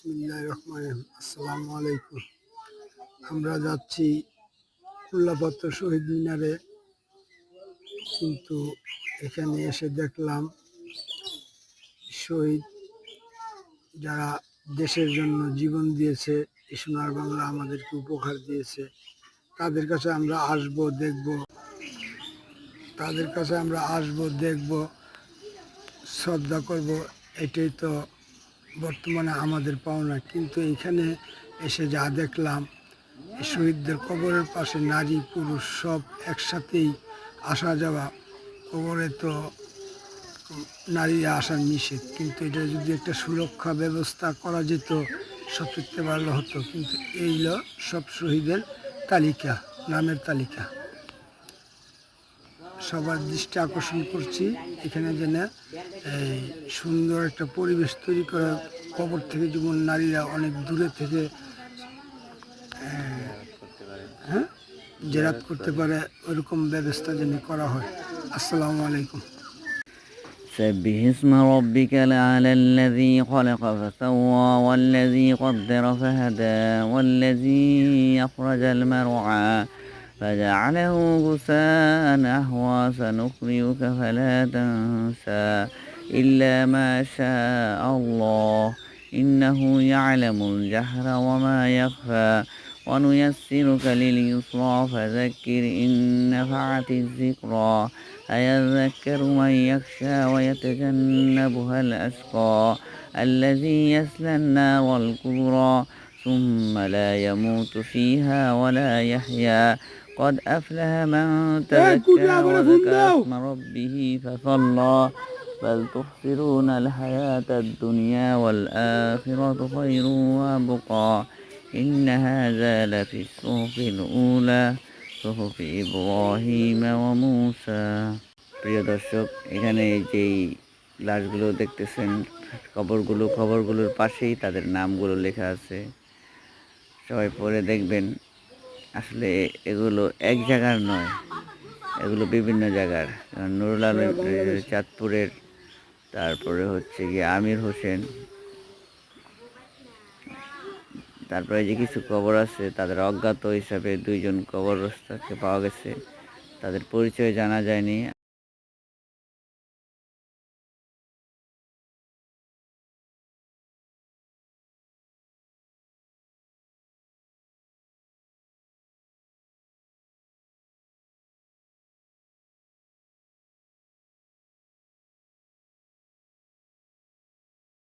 বিসমিল্লাহির রহমানির রহিম। আসসালামু আলাইকুম। আমরা যাচ্ছি কুল্লাপাত্র শহীদ মিনারে, কিন্তু এখানে এসে দেখলাম শহীদ যারা দেশের জন্য জীবন দিয়েছে, এই সোনার বাংলা আমাদেরকে উপহার দিয়েছে, তাদের কাছে আমরা আসবো, দেখব, তাদের কাছে আমরা আসবো, দেখব, শ্রদ্ধা করব। এটাই তো বর্তমানে আমাদের পাওনা। কিন্তু এইখানে এসে যা দেখলাম, এই শহীদদের কবরের পাশে নারী পুরুষ সব একসাথেই আসা যাওয়া। কবরে তো নারীরা আসা নিষেধ, কিন্তু এটা যদি একটা সুরক্ষা ব্যবস্থা করা যেত সবচেয়ে ভালো হতো। কিন্তু এইগুলো সব শহীদের তালিকা, নামের তালিকা। সবার দৃষ্টি আকর্ষণ করছি এখানে যেন এই সুন্দর একটা পরিবেশ তৈরি করা, কবর থেকে যেমন নারীরা অনেক দূরে থেকে হ্যাঁ জেরাত করতে পারে, ওইরকম ব্যবস্থা যেন করা হয়। আসসালামু আলাইকুম। سبح اسم ربك الأعلى الذي خلق فسوى والذي قدر فهدى والذي أخرج المرعى فجعله غثاء أحوى سنقرئك فلا تنسى إلا ما شاء الله إنه يعلم الجهر وما يخفى ونيسرك لليسرى فذكر إن نفعت الذكرى أيذكر من يخشى ويتجنبها الأشقى الذي يصلى النار الكبرى ثم لا يموت فيها ولا يحيا قد أفلح من تزكى وذكر اسم ربه فصلى بل تؤثرون الحياة الدنيا والآخرة خير وأبقى إن هذا لفي الصحف الأولى صحف ইব্রাহিম ওয়া মূসা। প্রিয় দর্শক, এখানে যেই লাশগুলো দেখতেছেন, খবরগুলোর পাশেই তাদের নামগুলো লেখা আছে। সবাই পড়ে দেখবেন। আসলে এগুলো এক জায়গার নয়, এগুলো বিভিন্ন জায়গার। নুরুল আলম চাঁদপুরের, তারপরে হচ্ছে গিয়ে আমির হোসেন, তারপরে যে কিছু কবর আছে তাদের অজ্ঞাত হিসাবে 2 জন কবরস্থাকে পাওয়া গেছে, তাদের পরিচয় জানা যায়নি।